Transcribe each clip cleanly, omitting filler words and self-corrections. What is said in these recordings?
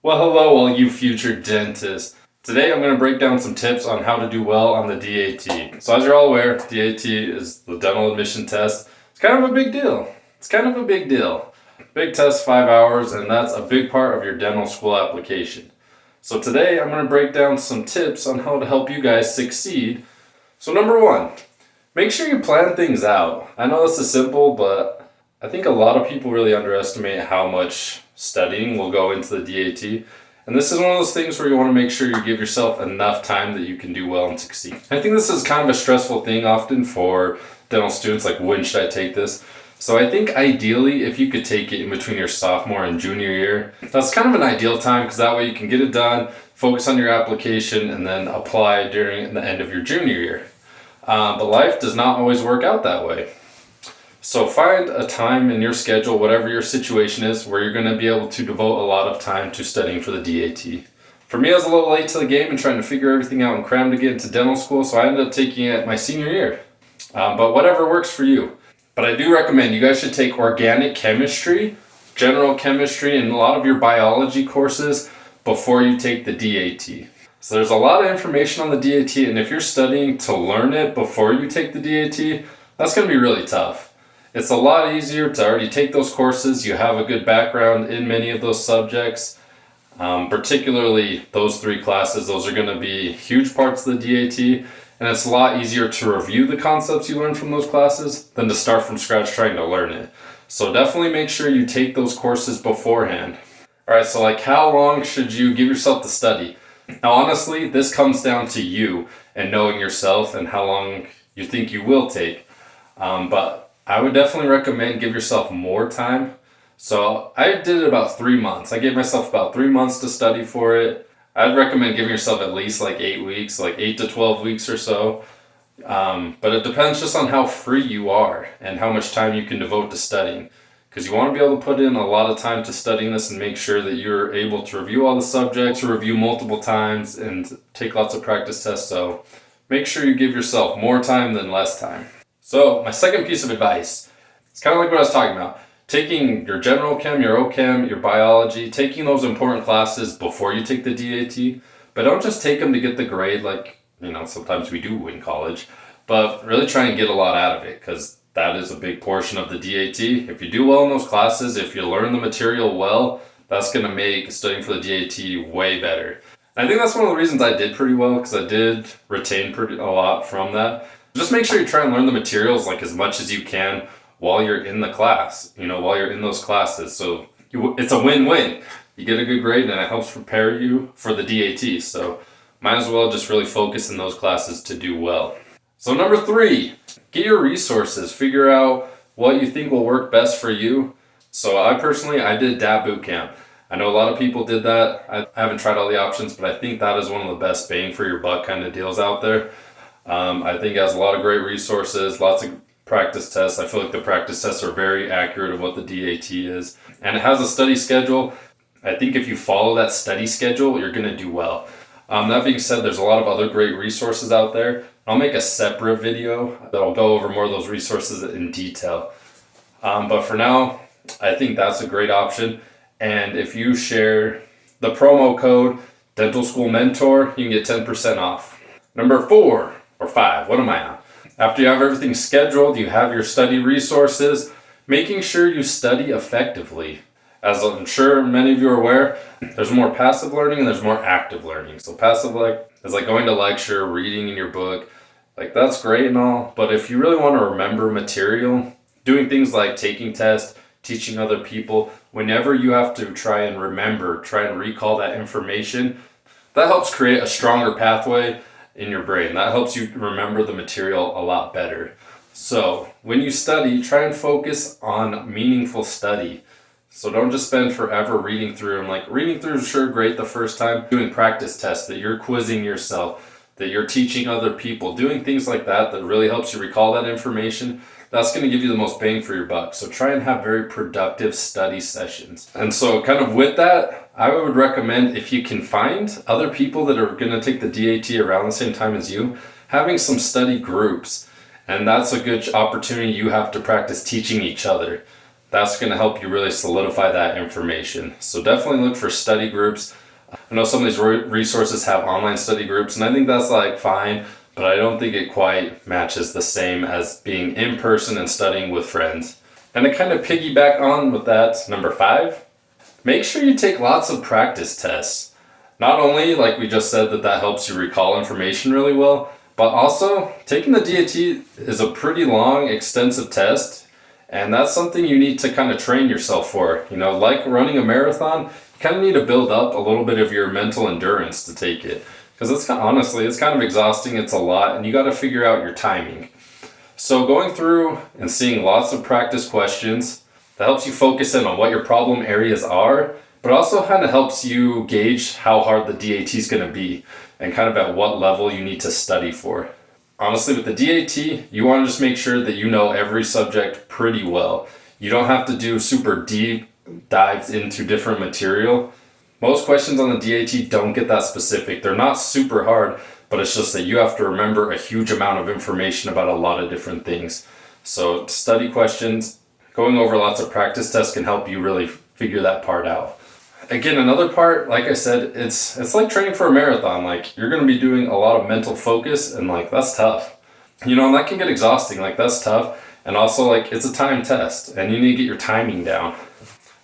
Well, hello, all you future dentists. Today I'm going to break down some tips on how to do well on the DAT. So as you're all aware, DAT is the dental admission test. It's kind of a big deal. Big test, 5 hours, and that's a big part of your dental school application. So today I'm going to break down some tips on how to help you guys succeed. So number one, make sure you plan things out. I know this is simple, but I think a lot of people really underestimate how much studying will go into the DAT. And this is one of those things where you want to make sure you give yourself enough time that you can do well and succeed. I think this is kind of a stressful thing often for dental students, like when should I take this? So I think ideally if you could take it in between your sophomore and junior year, that's kind of an ideal time because that way you can get it done, focus on your application, and then apply during the end of your junior year. But life does not always work out that way. So find a time in your schedule, whatever your situation is, where you're going to be able to devote a lot of time to studying for the DAT. For me, I was a little late to the game and trying to figure everything out and cram to get into dental school, so I ended up taking it my senior year. But whatever works for you. But I do recommend you guys should take organic chemistry, general chemistry, and a lot of your biology courses before you take the DAT. So there's a lot of information on the DAT, and if you're studying to learn it before you take the DAT, that's going to be really tough. It's a lot easier to already take those courses. You have a good background in many of those subjects, particularly those 3 classes. Those are going to be huge parts of the DAT, and it's a lot easier to review the concepts you learn from those classes than to start from scratch trying to learn it. So definitely make sure you take those courses beforehand. Alright, so like how long should you give yourself to study? Now honestly, this comes down to you and knowing yourself and how long you think you will take. But I would definitely recommend give yourself more time. So I did it about 3 months. I gave myself about 3 months to study for it. I'd recommend giving yourself at least like 8 weeks, like 8 to 12 weeks or so. But it depends just on how free you are and how much time you can devote to studying. Because you want to be able to put in a lot of time to studying this and make sure that you're able to review all the subjects, review multiple times, and take lots of practice tests. So make sure you give yourself more time than less time. So my second piece of advice, it's kind of like what I was talking about. Taking your general chem, your OChem, your biology, taking those important classes before you take the DAT. But don't just take them to get the grade like, sometimes we do in college. But really try and get a lot out of it because that is a big portion of the DAT. If you do well in those classes, if you learn the material well, that's going to make studying for the DAT way better. And I think that's one of the reasons I did pretty well because I did retain a lot from that. Just make sure you try and learn the materials like as much as you can while you're in the class, while you're in those classes. So it's a win-win. You get a good grade and it helps prepare you for the DAT. So might as well just really focus in those classes to do well. So number 3, get your resources. Figure out what you think will work best for you. So I did DAT Bootcamp. I know a lot of people did that. I haven't tried all the options, but I think that is one of the best bang for your buck kind of deals out there. I think it has a lot of great resources, lots of practice tests. I feel like the practice tests are very accurate of what the DAT is. And it has a study schedule. I think if you follow that study schedule, you're going to do well. That being said, there's a lot of other great resources out there. I'll make a separate video that'll go over more of those resources in detail. But for now, I think that's a great option. And if you share the promo code Dental School Mentor, you can get 10% off. Number 4. Or 5, what am I on? After you have everything scheduled, you have your study resources, making sure you study effectively. As I'm sure many of you are aware, there's more passive learning and there's more active learning. So passive is like going to lecture, reading in your book, like that's great and all, but if you really want to remember material, doing things like taking tests, teaching other people, whenever you have to try and recall that information, that helps create a stronger pathway in your brain. That helps you remember the material a lot better. So when you study, try and focus on meaningful study. So don't just spend forever reading through. And reading through is sure great the first time. Doing practice tests, that you're quizzing yourself, that you're teaching other people, doing things like that really helps you recall that information. That's going to give you the most bang for your buck. So try and have very productive study sessions. And so kind of with that, I would recommend if you can find other people that are going to take the DAT around the same time as you, having some study groups. And that's a good opportunity you have to practice teaching each other. That's going to help you really solidify that information. So definitely look for study groups. I know some of these resources have online study groups, and I think that's like fine, but I don't think it quite matches the same as being in person and studying with friends. And to kind of piggyback on with that, number 5, make sure you take lots of practice tests. Not only, like we just said, that helps you recall information really well, but also taking the DAT is a pretty long, extensive test, and that's something you need to kind of train yourself for. You know, like running a marathon, you kind of need to build up a little bit of your mental endurance to take it. Because it's kind of exhausting, it's a lot, and you got to figure out your timing. So going through and seeing lots of practice questions, that helps you focus in on what your problem areas are, but also kind of helps you gauge how hard the DAT is going to be and kind of at what level you need to study for. Honestly, with the DAT, you want to just make sure that you know every subject pretty well. You don't have to do super deep dives into different material. Most questions on the DAT don't get that specific. They're not super hard, but it's just that you have to remember a huge amount of information about a lot of different things. So study questions, going over lots of practice tests can help you really figure that part out. Again, another part, like I said, it's like training for a marathon. Like, you're going to be doing a lot of mental focus, and like that's tough. You know, and that can get exhausting. Like, that's tough. And also, like, it's a time test, and you need to get your timing down.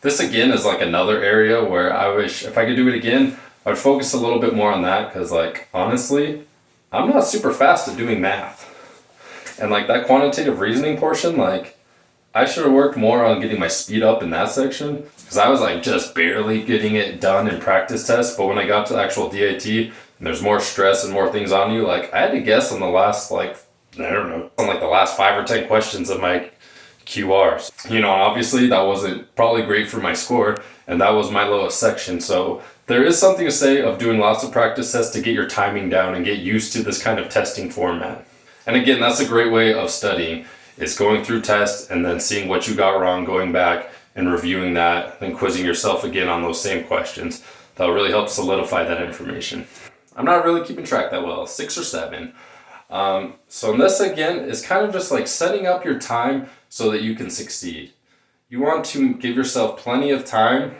This again is like another area where I wish if I could do it again, I'd focus a little bit more on that, because like honestly, I'm not super fast at doing math. And like that quantitative reasoning portion, like I should have worked more on getting my speed up in that section, because I was like just barely getting it done in practice tests. But when I got to the actual DAT and there's more stress and more things on you, like I had to guess on the last on like the last 5 or 10 questions of my QRs. You know, obviously that wasn't probably great for my score, and that was my lowest section. So there is something to say of doing lots of practice tests to get your timing down and get used to this kind of testing format. And again, that's a great way of studying. It's going through tests and then seeing what you got wrong, going back and reviewing that, then quizzing yourself again on those same questions. That'll really help solidify that information. I'm not really keeping track that well, 6 or 7. So this again is kind of just like setting up your time so that you can succeed. You want to give yourself plenty of time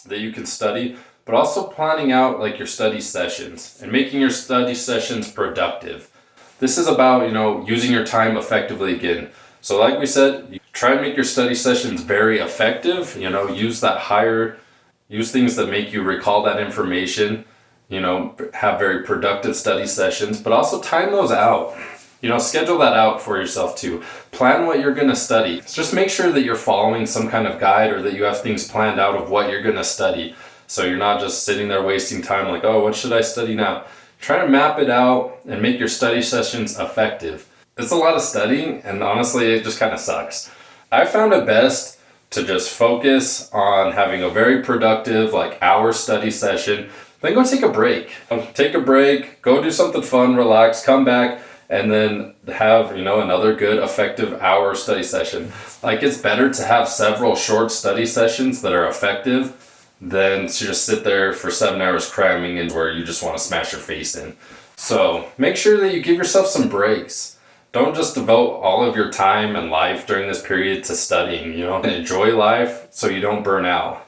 that you can study, but also planning out like your study sessions and making your study sessions productive. This is about, you know, using your time effectively again. So like we said, you try and make your study sessions very effective, you know, use things that make you recall that information, you know, have very productive study sessions, but also time those out. You know, schedule that out for yourself too. Plan what you're going to study. Just make sure that you're following some kind of guide, or that you have things planned out of what you're going to study. So you're not just sitting there wasting time like, oh, what should I study now? Try to map it out and make your study sessions effective. It's a lot of studying, and honestly, it just kind of sucks. I found it best to just focus on having a very productive, like, hour study session. Then go take a break. Take a break, go do something fun, relax, come back, and then have, you know, another good, effective hour study session. Like, it's better to have several short study sessions that are effective than to just sit there for 7 hours cramming and where you just want to smash your face in. So make sure that you give yourself some breaks. Don't just devote all of your time and life during this period to studying, you know, and enjoy life so you don't burn out.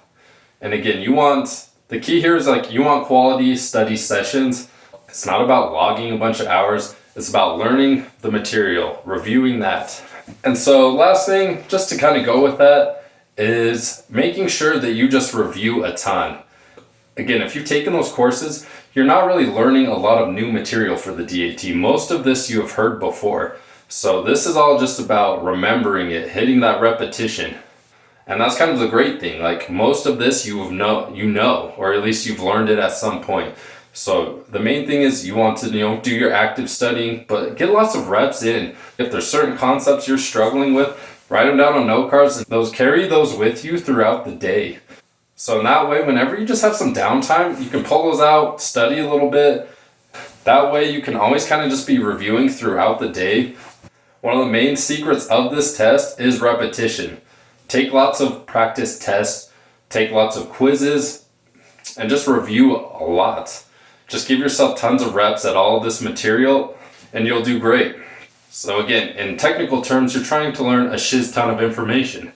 And again, the key here is like, you want quality study sessions. It's not about logging a bunch of hours. It's about learning the material, reviewing that. And so last thing, just to kind of go with that, is making sure that you just review a ton. Again, if you've taken those courses, you're not really learning a lot of new material for the DAT. Most of this you have heard before. So this is all just about remembering it, hitting that repetition. And that's kind of the great thing. Like, most of this you know, or at least you've learned it at some point. So the main thing is you want to, you know, do your active studying, but get lots of reps in. If there's certain concepts you're struggling with, write them down on note cards and carry those with you throughout the day. So in that way, whenever you just have some downtime, you can pull those out, study a little bit. That way you can always kind of just be reviewing throughout the day. One of the main secrets of this test is repetition. Take lots of practice tests, take lots of quizzes, and just review a lot. Just give yourself tons of reps at all of this material, and you'll do great. So again, in technical terms, you're trying to learn a shiz ton of information.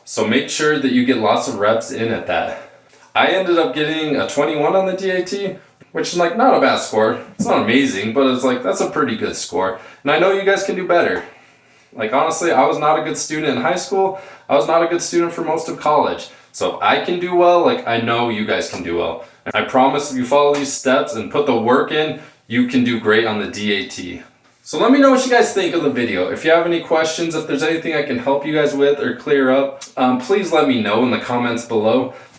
So make sure that you get lots of reps in at that. I ended up getting a 21 on the DAT, which is like not a bad score. It's not amazing, but it's like, that's a pretty good score. And I know you guys can do better. Like honestly, I was not a good student in high school. I was not a good student for most of college. So if I can do well, like I know you guys can do well. And I promise if you follow these steps and put the work in, you can do great on the DAT. So let me know what you guys think of the video. If you have any questions, if there's anything I can help you guys with or clear up, please let me know in the comments below.